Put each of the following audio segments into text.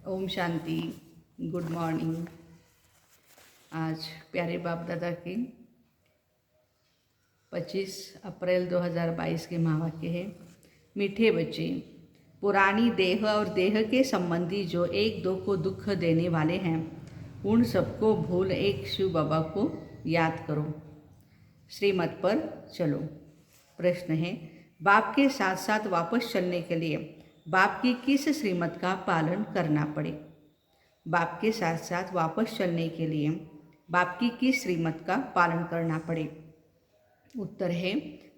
Om Shanti. Good morning. आज प्यारे बाप दादा की 25 अप्रैल 2022 के महावाक्य है। मीठे बच्चे, पुरानी देह और देह के संबंधी जो एक दो को दुख देने वाले हैं, उन सबको भूल एक शिव बाबा को याद करो। श्रीमत पर चलो। प्रश्न है, बाप के साथ साथ वापस चलने के लिए बाप की किस श्रीमत का पालन करना पड़े? बाप के साथ साथ वापस चलने के लिए बाप की किस श्रीमत का पालन करना पड़े? उत्तर है,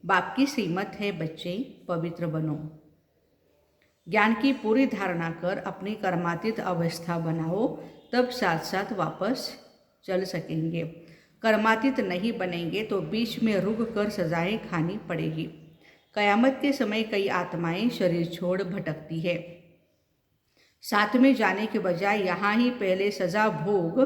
बाप की श्रीमत है बच्चे, पवित्र बनो। ज्ञान की पूरी धारणा कर अपनी कर्मातीत अवस्था बनाओ, तब साथ साथ वापस चल सकेंगे। कर्मातीत नहीं बनेंगे तो बीच में रुक कर सजाएं खानी पड़ेगी। कयामत के समय कई आत्माएं शरीर छोड़ भटकती है। साथ में जाने के बजाय यहाँ ही पहले सजा भोग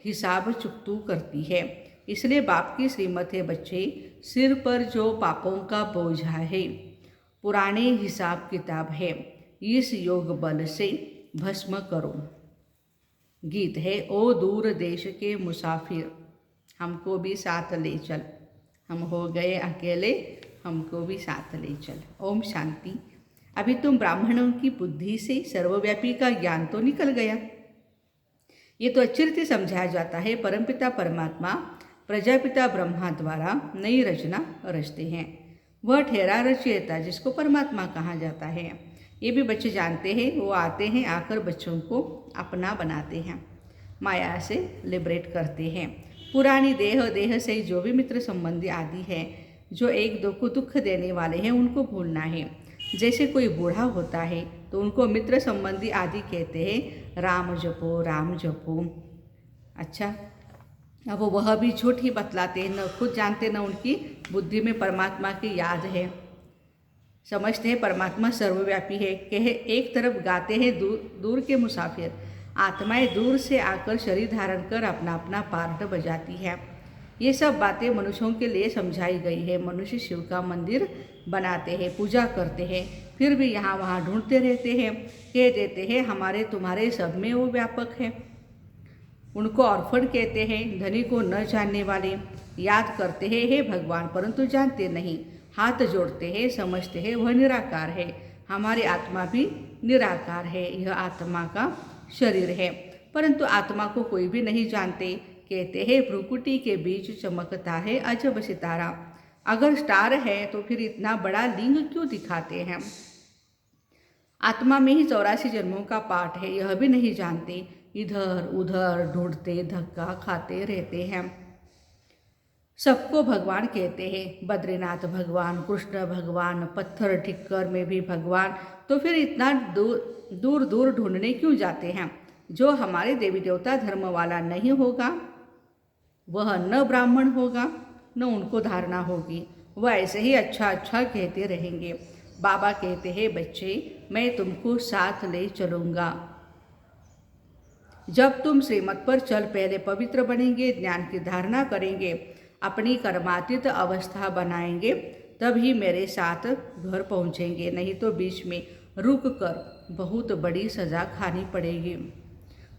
हिसाब चुकतू करती है। इसलिए बाप की श्रीमत है बच्चे, सिर पर जो पापों का बोझा है, पुराने हिसाब किताब है, इस योग बल से भस्म करो। गीत है, ओ दूर देश के मुसाफिर, हमको भी साथ ले चल। हम हो गए अकेले, हमको भी साथ ले चल। ओम शांति। अभी तुम ब्राह्मणों की बुद्धि से सर्वव्यापी का ज्ञान तो निकल गया। ये तो अच्छी रीति समझाया जाता है, परमपिता परमात्मा प्रजापिता ब्रह्मा द्वारा नई रचना रचते हैं। वह ठहरा रचयिता जिसको परमात्मा कहा जाता है, ये भी बच्चे जानते हैं। वो आते हैं, आकर बच्चों को अपना बनाते हैं, माया से लिबरेट करते हैं। पुरानी देह से जो भी मित्र संबंधी आदि है, जो एक दो को दुख देने वाले हैं, उनको भूलना है। जैसे कोई बूढ़ा होता है तो उनको मित्र संबंधी आदि कहते हैं, राम जपो राम जपो। अच्छा, अब वह भी झूठ ही बतलाते हैं, न खुद जानते न उनकी बुद्धि में परमात्मा की याद है। समझते हैं परमात्मा सर्वव्यापी है। कहे एक तरफ गाते हैं दूर के मुसाफिर, आत्माएं दूर से आकर शरीर धारण कर अपना अपना पार्ट बजाती है। ये सब बातें मनुष्यों के लिए समझाई गई है। मनुष्य शिव का मंदिर बनाते हैं, पूजा करते हैं, फिर भी यहाँ वहाँ ढूंढते रहते हैं, कह देते हैं हमारे तुम्हारे सब में वो व्यापक है। उनको ऑर्फन कहते हैं, धनी को न जानने वाले। याद करते हैं हे भगवान, परंतु जानते नहीं। हाथ जोड़ते हैं, समझते हैं वह निराकार है। हमारी आत्मा भी निराकार है, यह आत्मा का शरीर है, परंतु आत्मा को कोई भी नहीं जानते। कहते हैं भ्रुकुटी के बीच चमकता है अजब सितारा। अगर स्टार है तो फिर इतना बड़ा लिंग क्यों दिखाते हैं? आत्मा में ही 84 जन्मों का पाठ है, यह भी नहीं जानते। इधर उधर ढूंढते धक्का खाते रहते हैं। सबको भगवान कहते हैं, बद्रीनाथ भगवान, कृष्ण भगवान, पत्थर ठिक्कर में भी भगवान। तो फिर इतना दूर दूर ढूंढने क्यों जाते हैं? जो हमारे देवी देवता धर्म वाला नहीं होगा, वह न ब्राह्मण होगा, न उनको धारणा होगी। वह ऐसे ही अच्छा अच्छा कहते रहेंगे। बाबा कहते हैं बच्चे, मैं तुमको साथ ले चलूँगा। जब तुम श्रीमत पर चल पहले पवित्र बनेंगे, ज्ञान की धारणा करेंगे, अपनी कर्मातीत अवस्था बनाएंगे, तब ही मेरे साथ घर पहुँचेंगे। नहीं तो बीच में रुक कर बहुत बड़ी सज़ा खानी पड़ेगी।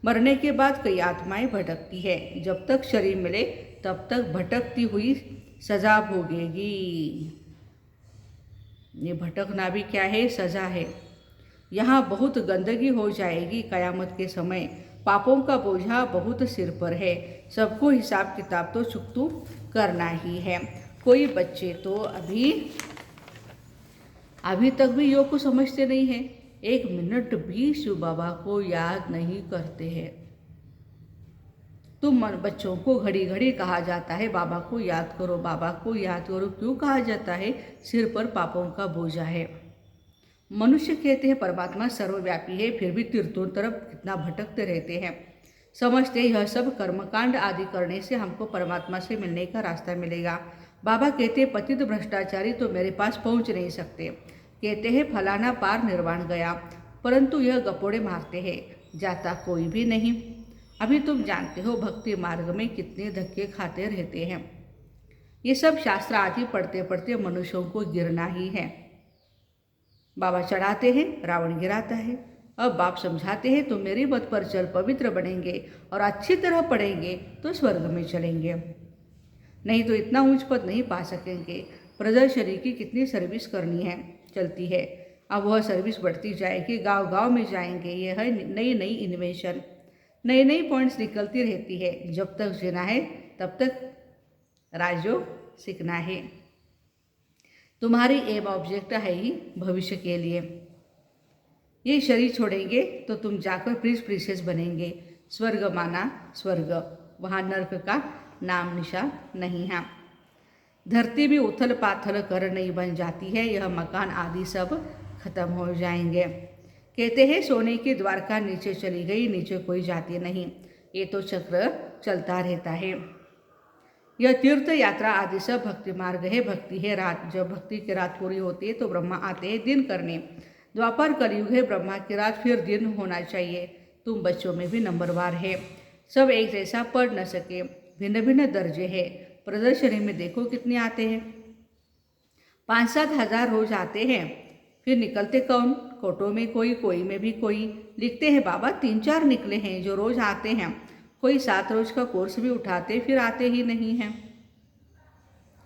मरने के बाद कई आत्माएं भटकती है, जब तक शरीर मिले तब तक भटकती हुई सजा भोगेगी। ये भटकना भी क्या है? सजा है। यहाँ बहुत गंदगी हो जाएगी कयामत के समय। पापों का बोझा बहुत सिर पर है। सबको हिसाब किताब तो चुकतू करना ही है। कोई बच्चे तो अभी तक भी योग को समझते नहीं है, एक मिनट भी शिव बाबा को याद नहीं करते हैं। तुम बच्चों को घड़ी घड़ी कहा जाता है बाबा को याद करो, बाबा को याद करो। क्यों कहा जाता है? सिर पर पापों का बोझा है। मनुष्य कहते हैं परमात्मा सर्वव्यापी है, फिर भी तीर्थों तरफ कितना भटकते रहते हैं। समझते यह सब कर्मकांड आदि करने से हमको परमात्मा से मिलने का रास्ता मिलेगा। बाबा कहते हैं पतित भ्रष्टाचारी तो मेरे पास पहुंच नहीं सकते। कहते हैं फलाना पार निर्वाण गया, परंतु यह गपोड़े मारते हैं, जाता कोई भी नहीं। अभी तुम जानते हो भक्ति मार्ग में कितने धक्के खाते रहते हैं। ये सब शास्त्र आदि पढ़ते पढ़ते मनुष्यों को गिरना ही है। बाबा चढ़ाते हैं, रावण गिराता है। अब बाप समझाते हैं तुम मेरी मत पर चल, पवित्र बनेंगे और अच्छी तरह पढ़ेंगे तो स्वर्ग में चलेंगे, नहीं तो इतना ऊंच पद नहीं पा सकेंगे। प्रजा शरीर की कितनी सर्विस करनी है चलती है, अब वह सर्विस बढ़ती जाएगी, गांव गांव में जाएंगे। यह है नई नई इन्वेंशन, नई नई पॉइंट्स निकलती रहती है। जब तक जीना है तब तक राजयोग सीखना है। तुम्हारी एम ऑब्जेक्ट है ही भविष्य के लिए। ये शरीर छोड़ेंगे तो तुम जाकर प्रिंसेस बनेंगे। स्वर्ग माना स्वर्ग, वहाँ नर्क का नाम निशान नहीं है। धरती भी उथल पाथल कर नहीं बन जाती है, यह मकान आदि सब खत्म हो जाएंगे। कहते हैं सोने की द्वारका नीचे चली गई, नीचे कोई जाती नहीं, ये तो चक्र चलता रहता है। यह तीर्थ यात्रा आदि सब भक्ति मार्ग है, भक्ति है रात। जब भक्ति की रात पूरी होती है तो ब्रह्मा आते हैं दिन करने। द्वापर कलयुग है, ब्रह्मा की रात, फिर दिन होना चाहिए। तुम बच्चों में भी नंबरवार है, सब एक जैसा पढ़ न सके, भिन्न भिन्न दर्जे है। प्रदर्शनी में देखो कितने आते हैं, 5-7 हज़ार रोज आते हैं, फिर निकलते कौन? कोटों में कोई, कोई में भी कोई। लिखते हैं बाबा 3-4 निकले हैं जो रोज आते हैं, कोई 7 रोज का कोर्स भी उठाते फिर आते ही नहीं हैं।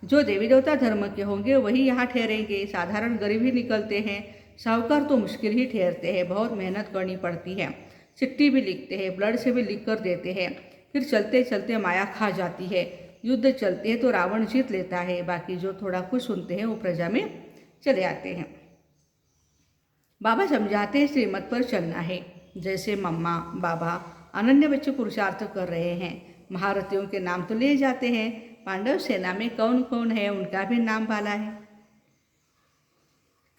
जो देवी देवता धर्म के होंगे वही यहाँ ठहरेंगे, साधारण गरीब ही निकलते हैं। साहूकार तो मुश्किल ही ठहरते हैं, बहुत मेहनत करनी पड़ती है। चिट्ठी भी लिखते हैं, ब्लड से भी लिख कर देते हैं, फिर चलते चलते माया खा जाती है। युद्ध चलते हैं तो रावण जीत लेता है, बाकी जो थोड़ा कुछ सुनते हैं वो प्रजा में चले आते हैं। बाबा समझाते हैं श्रीमत पर चलना है, जैसे मम्मा बाबा अनन्य बच्चे पुरुषार्थ कर रहे हैं। महारथियों के नाम तो ले जाते हैं, पांडव सेना में कौन कौन है उनका भी नाम बाला है,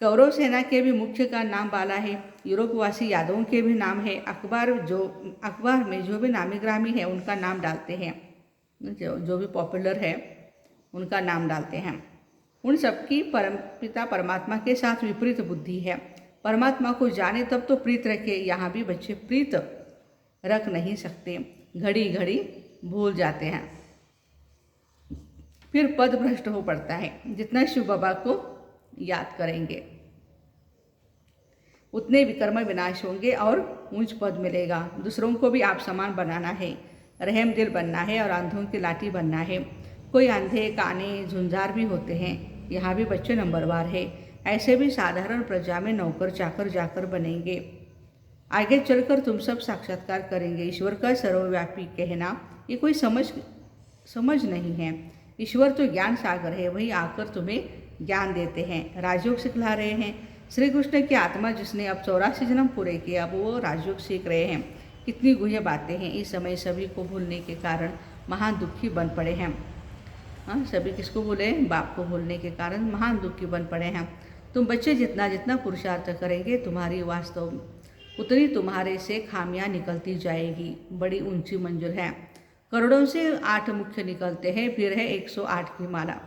कौरव सेना के भी मुख्य का नाम बाला है, यूरोपवासी यादवों के भी नाम है। अखबार में जो भी नामी ग्रामी है उनका नाम डालते हैं, जो भी पॉपुलर है उनका नाम डालते हैं। उन सबकी पिता परमात्मा के साथ विपरीत बुद्धि है। परमात्मा को जाने तब तो प्रीत रखे, यहाँ भी बच्चे प्रीत रख नहीं सकते, घड़ी घड़ी भूल जाते हैं, फिर पद भ्रष्ट हो पड़ता है। जितना शिव बाबा को याद करेंगे उतने विकर्म विनाश होंगे और ऊंच पद मिलेगा। दूसरों को भी आप समान बनाना है, रहम दिल बनना है और अंधों की लाठी बनना है। कोई अंधे काने झुंझार भी होते हैं, यहाँ भी बच्चे नंबरवार है। ऐसे भी साधारण प्रजा में नौकर चाकर जाकर बनेंगे। आगे चलकर तुम सब साक्षात्कार करेंगे। ईश्वर का सर्वव्यापी कहना ये कोई समझ नहीं है। ईश्वर तो ज्ञान सागर है, वही आकर तुम्हें ज्ञान देते हैं, राजयोग सिखला रहे हैं। श्री कृष्ण की आत्मा जिसने अब 84 जन्म पूरे किए, अब वो राजयोग सीख रहे हैं। कितनी गुह्य बातें हैं, इस समय सभी को भूलने के कारण महान दुखी बन पड़े हैं। हाँ, सभी किसको भूले? बाप को भूलने के कारण महान दुखी बन पड़े हैं। तुम बच्चे जितना जितना पुरुषार्थ करेंगे तुम्हारी वास्तव उतनी तुम्हारे से खामियां निकलती जाएगी। बड़ी ऊंची मंजिल है, करोड़ों से 8 मुख्य निकलते हैं, फिर है 108 की माला,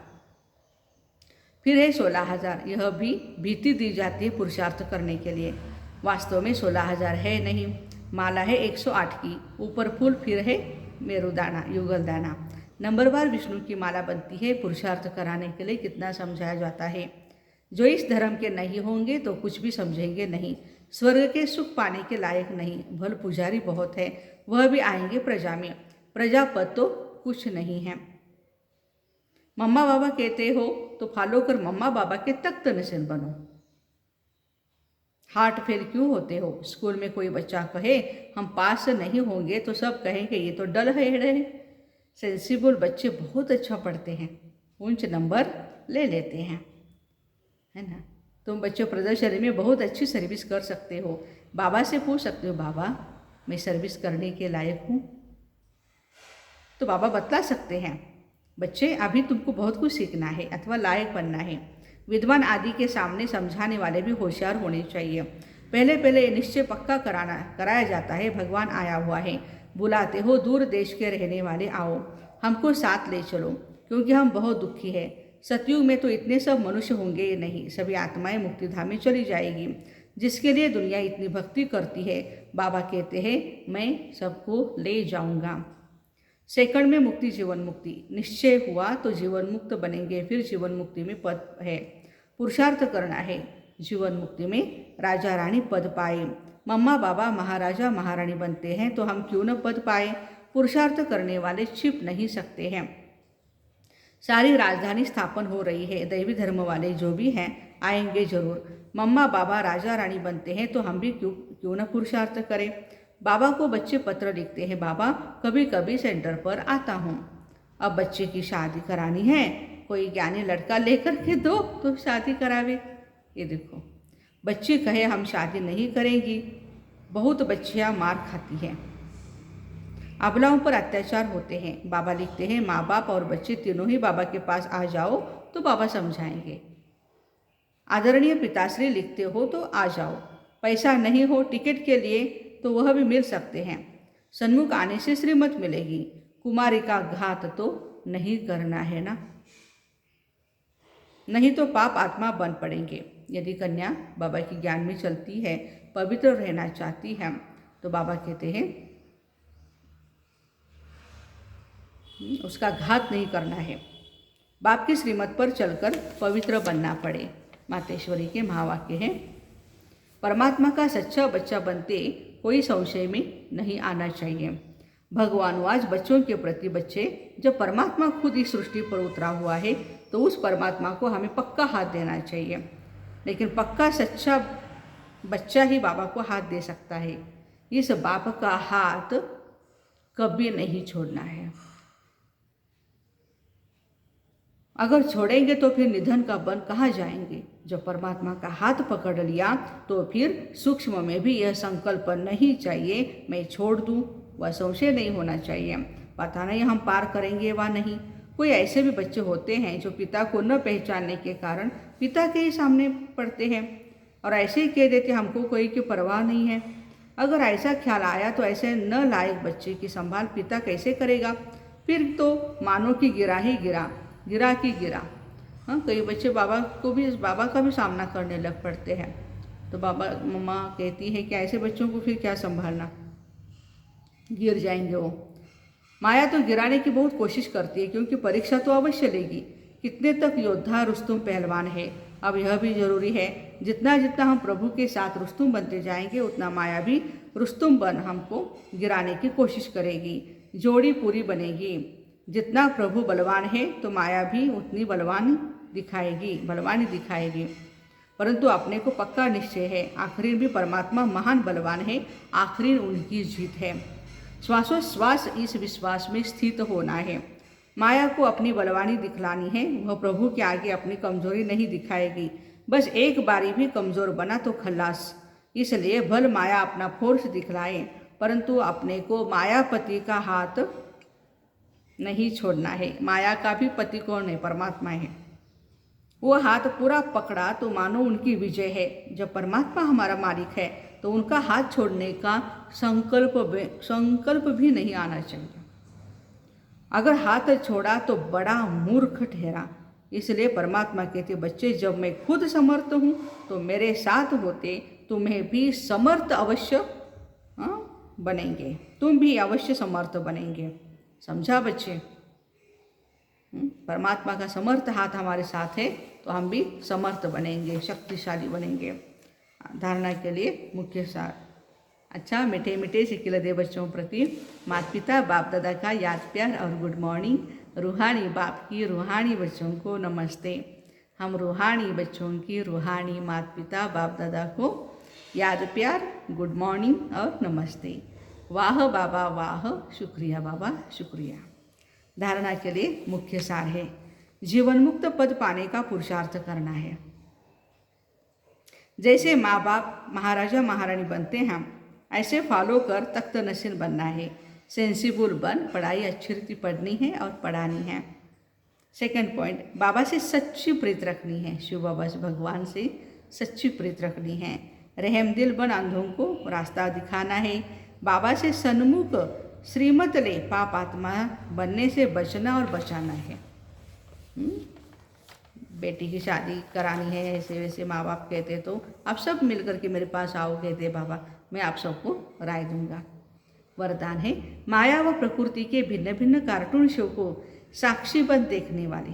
फिर है 16,000। यह भी भीति दी जाती है पुरुषार्थ करने के लिए, वास्तव में 16,000 है नहीं, माला है 108 की, ऊपर फूल, फिर है मेरुदाना युगल दाना। नंबरवार विष्णु की माला बनती है। पुरुषार्थ कराने के लिए कितना समझाया जाता है। जो इस धर्म के नहीं होंगे तो कुछ भी समझेंगे नहीं, स्वर्ग के सुख पाने के लायक नहीं। भल पुजारी बहुत है, वह भी आएंगे प्रजा में, प्रजापद तो कुछ नहीं है। मम्मा बाबा कहते हो तो फॉलो कर मम्मा बाबा के तख्त नशीन बनो। हार्ट फेल क्यों होते हो? स्कूल में कोई बच्चा कहे हम पास नहीं होंगे तो सब कहेंगे ये तो डल है। सेंसिबल बच्चे बहुत अच्छा पढ़ते हैं, ऊंच नंबर ले लेते हैं, है ना। तुम बच्चों प्रदर्शनी में बहुत अच्छी सर्विस कर सकते हो। बाबा से पूछ सकते हो बाबा मैं सर्विस करने के लायक हूँ, तो बाबा बतला सकते हैं। बच्चे अभी तुमको बहुत कुछ सीखना है अथवा लायक बनना है। विद्वान आदि के सामने समझाने वाले भी होशियार होने चाहिए। पहले निश्चय पक्का कराया जाता है, भगवान आया हुआ है, बुलाते हो दूर देश के रहने वाले आओ, हमको साथ ले चलो, क्योंकि हम बहुत दुखी है। सतयुग में तो इतने सब मनुष्य होंगे ही नहीं, सभी आत्माएं मुक्तिधाम में चली जाएगी, जिसके लिए दुनिया इतनी भक्ति करती है। बाबा कहते हैं मैं सबको ले जाऊंगा। सेकंड में मुक्ति जीवन मुक्ति, निश्चय हुआ तो जीवन मुक्त बनेंगे, फिर जीवन मुक्ति में पद है, पुरुषार्थ करना है। जीवन मुक्ति में राजा रानी पद पाए, मम्मा बाबा महाराजा महारानी बनते हैं तो हम क्यों न पद पाए। पुरुषार्थ करने वाले छिप नहीं सकते हैं। सारी राजधानी स्थापन हो रही है। दैवी धर्म वाले जो भी हैं आएंगे जरूर। मम्मा बाबा राजा रानी बनते हैं तो हम भी क्यों न पुरुषार्थ करें। बाबा को बच्चे पत्र लिखते हैं, बाबा कभी कभी सेंटर पर आता हूँ। अब बच्चे की शादी करानी है, कोई ज्ञानी लड़का लेकर के दो तो शादी करावे। ये देखो, बच्ची कहे हम शादी नहीं करेंगी। बहुत बच्चियाँ मार खाती हैं, अबलाओं पर अत्याचार होते हैं। बाबा लिखते हैं, माँ बाप और बच्चे तीनों ही बाबा के पास आ जाओ तो बाबा समझाएंगे। आदरणीय पिताश्री लिखते हो तो आ जाओ। पैसा नहीं हो टिकट के लिए तो वह भी मिल सकते हैं। सन्मुख आने से श्रीमत मिलेगी। कुमारी का घात तो नहीं करना है ना, नहीं तो पाप आत्मा बन पड़ेंगे। यदि कन्या बाबा की ज्ञान में चलती है, पवित्र रहना चाहती है, तो बाबा कहते हैं उसका घात नहीं करना है। बाप की श्रीमत पर चलकर पवित्र बनना पड़े। मातेश्वरी के महावाक्य हैं। परमात्मा का सच्चा बच्चा बनते कोई संशय में नहीं आना चाहिए। भगवानुवाच बच्चों के प्रति बच्चे, जब परमात्मा खुद इस सृष्टि पर उतरा हुआ है तो उस परमात्मा को हमें पक्का हाथ देना चाहिए। लेकिन पक्का सच्चा बच्चा ही बाबा को हाथ दे सकता है। इस बाप का हाथ कभी नहीं छोड़ना है। अगर छोड़ेंगे तो फिर निधन का बन कहाँ जाएंगे। जब परमात्मा का हाथ पकड़ लिया तो फिर सूक्ष्म में भी यह संकल्प नहीं चाहिए मैं छोड़ दूँ, वह संशय नहीं होना चाहिए। पता नहीं हम पार करेंगे व नहीं। कोई ऐसे भी बच्चे होते हैं जो पिता को न पहचानने के कारण पिता के ही सामने पड़ते हैं और ऐसे ही कह देते हमको कोई की परवाह नहीं है। अगर ऐसा ख्याल आया तो ऐसे न लायक बच्चे की संभाल पिता कैसे करेगा। फिर तो मानो कि गिरा ही गिरा, गिरा की गिरा। हाँ, कई बच्चे बाबा का भी सामना करने लग पड़ते हैं। तो बाबा मम्मा कहती है कि ऐसे बच्चों को फिर क्या संभालना, गिर जाएंगे वो। माया तो गिराने की बहुत कोशिश करती है क्योंकि परीक्षा तो अवश्य लेगी। कितने तक योद्धा रुस्तुम पहलवान है। अब यह भी जरूरी है, जितना जितना हम प्रभु के साथ रुस्तुम बनते जाएंगे उतना माया भी रुस्तुम बन हमको गिराने की कोशिश करेगी। जोड़ी पूरी बनेगी। जितना प्रभु बलवान है तो माया भी उतनी बलवानी दिखाएगी। परंतु अपने को पक्का निश्चय है, आखिर भी परमात्मा महान बलवान है, आखिर उनकी जीत है। श्वासोश्वास इस विश्वास में स्थित होना है। माया को अपनी बलवानी दिखलानी है, वह प्रभु के आगे अपनी कमजोरी नहीं दिखाएगी। बस एक बारी भी कमजोर बना तो खल्लास। इसलिए भल माया अपना फोर्स दिखलाए, परंतु अपने को मायापति का हाथ नहीं छोड़ना है। माया का भी पति कौन है? परमात्मा है। वो हाथ पूरा पकड़ा तो मानो उनकी विजय है। जब परमात्मा हमारा मालिक है तो उनका हाथ छोड़ने का संकल्प भी नहीं आना चाहिए। अगर हाथ छोड़ा तो बड़ा मूर्ख ठहरा। इसलिए परमात्मा कहते बच्चे, जब मैं खुद समर्थ हूँ तो मेरे साथ होते तुम्हें भी समर्थ अवश्य बनेंगे, तुम भी अवश्य समर्थ बनेंगे। समझा बच्चे? परमात्मा का समर्थ हाथ हमारे साथ है तो हम भी समर्थ बनेंगे, शक्तिशाली बनेंगे। धारणा के लिए मुख्य सार। अच्छा, मीठे मीठे सिकिलदे बच्चों प्रति माता पिता बाप दादा का याद प्यार और गुड मॉर्निंग। रूहानी बाप की रूहानी बच्चों को नमस्ते। हम रूहानी बच्चों की रूहानी माता पिता बाप दादा को याद प्यार, गुड मॉर्निंग और नमस्ते। वाह बाबा वाह, शुक्रिया बाबा शुक्रिया। धारणा के लिए मुख्य सार है, जीवन मुक्त पद पाने का पुरुषार्थ करना है। जैसे माँ बाप महाराजा महारानी बनते हैं ऐसे फॉलो कर तख्त नसीन बनना है। सेंसिबल बन, पढ़ाई अच्छी रीति पढ़नी है और पढ़ानी है। सेकंड पॉइंट, बाबा से सच्ची प्रीत रखनी है। शिव बाबा से, भगवान से सच्ची प्रीत रखनी है। रहम दिल बन अंधों को रास्ता दिखाना है। बाबा से सन्मुख श्रीमत ले, पाप आत्मा बनने से बचना और बचाना है। बेटी की शादी करानी है, ऐसे वैसे माँ बाप कहते तो आप सब मिलकर के मेरे पास आओ, कहते बाबा मैं आप सबको राय दूंगा। वरदान है, माया व प्रकृति के भिन्न भिन्न कार्टून शो को साक्षी बन देखने वाले।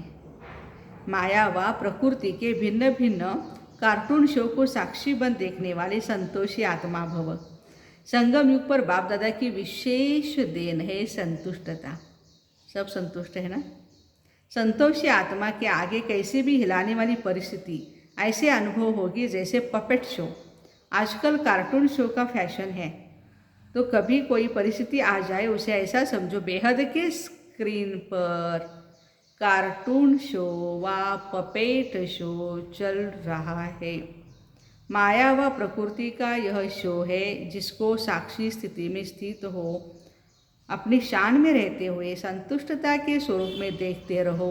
माया व प्रकृति के भिन्न भिन्न कार्टून शो को साक्षी बन देखने वाले संतोषी आत्मा भव। संगम युग पर बाप दादा की विशेष देन है संतुष्टता। सब संतुष्ट है ना। संतोषी आत्मा के आगे कैसे भी हिलाने वाली परिस्थिति ऐसे अनुभव होगी जैसे पपेट शो। आजकल कार्टून शो का फैशन है, तो कभी कोई परिस्थिति आ जाए उसे ऐसा समझो बेहद के स्क्रीन पर कार्टून शो व पपेट शो चल रहा है। माया व प्रकृति का यह शो है जिसको साक्षी स्थिति में स्थित हो अपनी शान में रहते हुए संतुष्टता के स्वरूप में देखते रहो,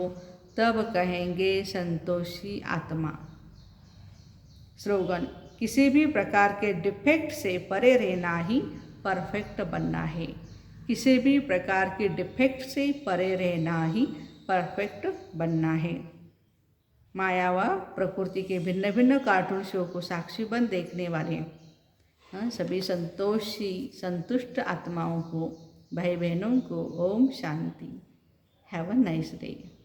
तब कहेंगे संतोषी आत्मा। स्लोगन, किसी भी प्रकार के डिफेक्ट से परे रहना ही परफेक्ट बनना है। किसी भी प्रकार के डिफेक्ट से परे रहना ही परफेक्ट बनना है। माया व प्रकृति के भिन्न भिन्न कार्टून शो को साक्षी बन देखने वाले सभी संतोषी संतुष्ट आत्माओं को, भाई बहनों को ओम शांति। Have a nice day.